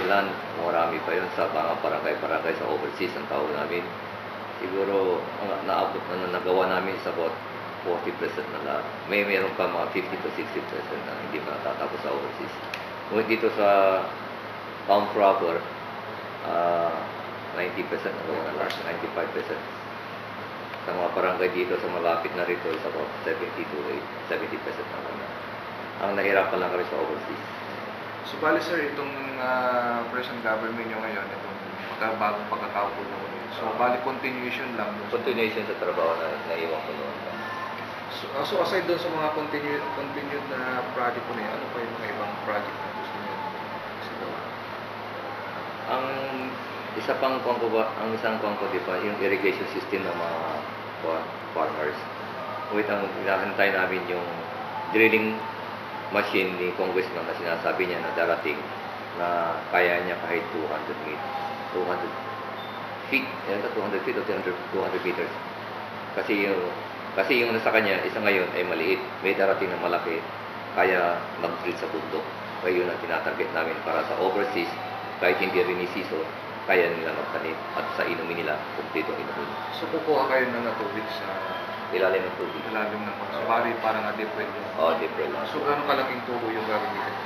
Bacalan, marami pa yun sa mga barangay-barangay sa overseas ang tawag namin. Siguro, naabot na nagawa namin is about 40% na lahat. Meron pa mga 50 to 60% na hindi pa natatapos sa overseas. Ngunit dito sa town proper, 90% na yung lahat, 95%. Sa mga barangay dito, sa malapit na rito, is about 70 to 70% na. Ang nahirapan lang kami sa overseas. So, bali sir, itong present government nyo ngayon, itong bagong pagkakaupo nyo, so, bali continuation lang. Continuation sa trabaho na naiwan ko noon. So aside doon sa mga continued na project ko na yun, ano pa yung mga ibang project na gusto nyo gawa? Ang isang pangko, di ba, yung irrigation system ng mga farmers. Ang hinahantay namin yung drilling machine ni Congressman na sinasabi niya na darating na kaya niya kahit 200 feet o 200 meters. Kasi yung nasa kanya, isa ngayon ay maliit. May darating na malaki, kaya mag-drill sa bundok. Kaya yun ang tinatarget namin para sa overseas, kahit hindi rin season, kaya nila magtanim at sa inumin nila, kumpleto inumin. So kukuha kayo ng tubig sa ilalim ng tubig. Ilalim ng tubig. So bali parang deep well yun. Oo, deep well. So gano'ng kalaking tubo yung gagamitin?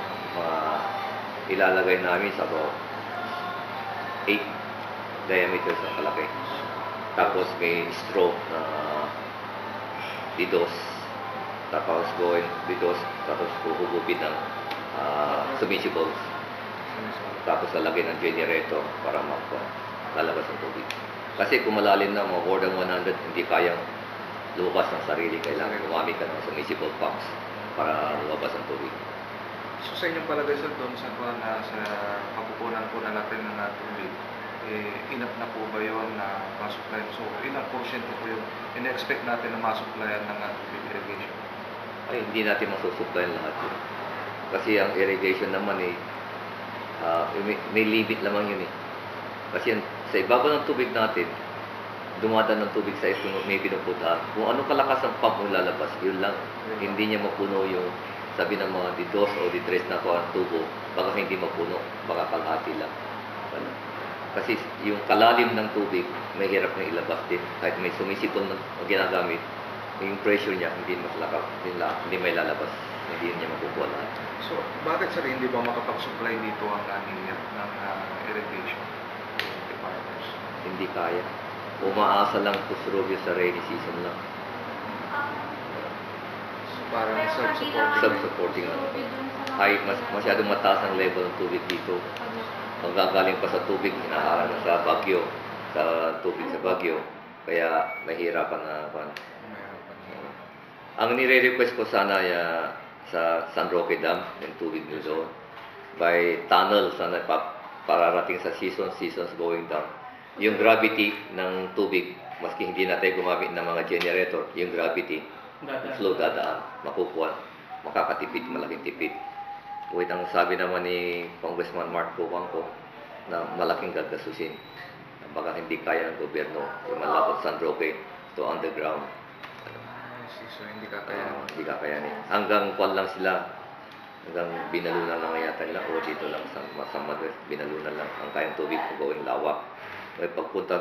Ilalagay namin sa about 8 diameters ang kalaki. Tapos may straw na didos. Tapos didos. Tapos hugupin ng submersibles. Tapos lalagyan ng generator para lalabas ang tubig. Kasi kung malalim na more than 100, hindi kayang lumabas ng sarili. Kailangan gumamit ka ng submersible pumps para lumabas ang tubig. So sa inyong palagay sir, doon sa kapupunan po na natin ng tubig, enough na po ba yun na masupply? So ilang porsyento po yung in-expect natin na masupplyan ng tubig irrigation? Ay, hindi natin masusupplyan lahat yun. Kasi ang irrigation naman may limit lamang yun . Kasi sa ibabaw ng tubig natin, dumadaan ng tubig sa ito, may pinuputaan. Kung anong kalakas ang pump mo lalabas, yun lang. Hindi niya mapuno yung sabi ng mga didos o ditres na kuha ng tubo, baka hindi mapuno, baka kalahati lang. Kasi yung kalalim ng tubig, may hirap na ilabas din. Kahit may sumisipol na ginagamit, yung pressure niya hindi maslakap, hindi may lalabas, hindi niya makukuha lahat. So, bakit sir hindi ba makapag-supply dito ang ng irrigation departments? Hindi kaya. Umaasa lang po sa rainy season lang. So, parang self-supporting lang. Masyadong mataas ang level ng tubig dito. Ang gagaling pa sa tubig, inaharang na sa Baguio, sa tubig sa Baguio. Kaya mahirapan na. Ang nire-request ko sana sa San Roque Dam, yung tubig nyo doon, by tunnel sana pararating sa seasons going down. Yung gravity ng tubig, maski hindi natin gumamit ng mga generator, yung gravity, flow dadaan, makukuha, makakatipid, malaking tipid. Ang sabi naman ni Congressman Mark Bubangco na malaking gagasusin. Baka hindi kaya ng gobyerno yung malapot San Roque to underground. So hindi kakayanin. Hindi kakayanin. Hanggang kwan lang sila, hanggang binalunan lang yata nila o dito lang sa Madrid, binalunan lang ang kayang tubig kung gawing lawak. May pagpunta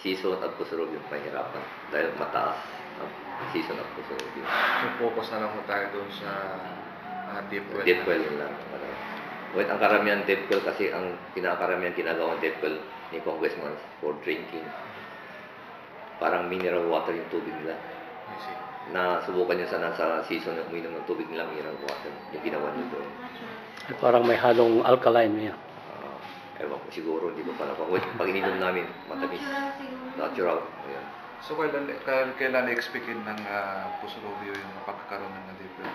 season at Pusurubio, mahirapan dahil mataas ang season at Pusurubio. So focus na lang po tayo doon sa deep well. Deep well lang. Ang karamihan deep well kasi ang kinakaramihan ginagawang deep well ni Congressman for drinking. Parang mineral water yung tubig nila. Na subukan nyo sana sa season na uminom ng tubig nila mineral water. Yung ginawa nyo doon. Parang may halong alkaline niya. Ewan ko siguro, hindi ko pala pa. Pag ininom namin, matamis. Natural. Ayan. So kailan na-expectin ng Pusurubio yung pagkakaroon ng deep well?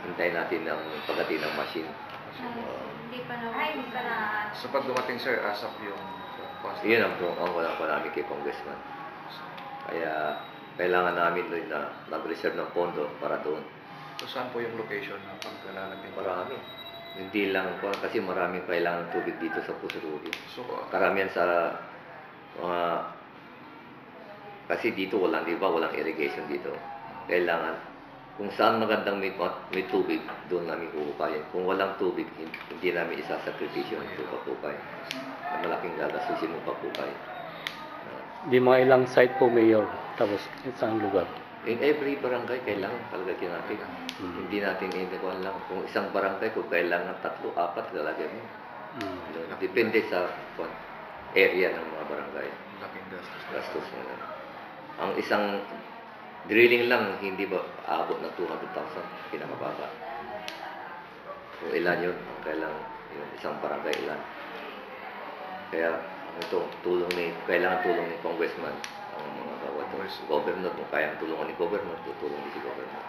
Hintayin natin ang pagdating ng machine. Hindi pa na. So pag dumating sir, asap yung cost? Yun ang wala pa namin kay Congressman. Kaya kailangan namin na mag-reserve ng pondo para doon. So saan po yung location ng pagkalalagay? Marami. Hindi lang po, kasi maraming kailangan tubig dito sa Pusurubio. So, karamihan sa kasi dito walang, di ba, walang irrigation dito. Kailangan Kung saan magandang may tubig, doon namin huhukayin. Kung walang tubig, hindi namin isasakripisyo yung papukay. Na malaking gagasusin mo papukay. Di mga ilang site po, Mayor, tapos isang lugar. In every barangay, kailangan palagay natin. Hindi natin indikuan lang. Kung isang barangay, kung kailangan 3, 4, lalagyan mo. Depende sa area ng mga barangay. Laking gastos. Gastos na lang. Ang isang drilling lang, hindi ba aabot ng 200,000? Pinakababa. Kung ilan yun, ang kailangan yung isang barangay ilan. Kaya, ito, kailangan tulong ni Congressman ang mga bawat governor. Kung kayang tulungan ni governor, tutulong din si governor.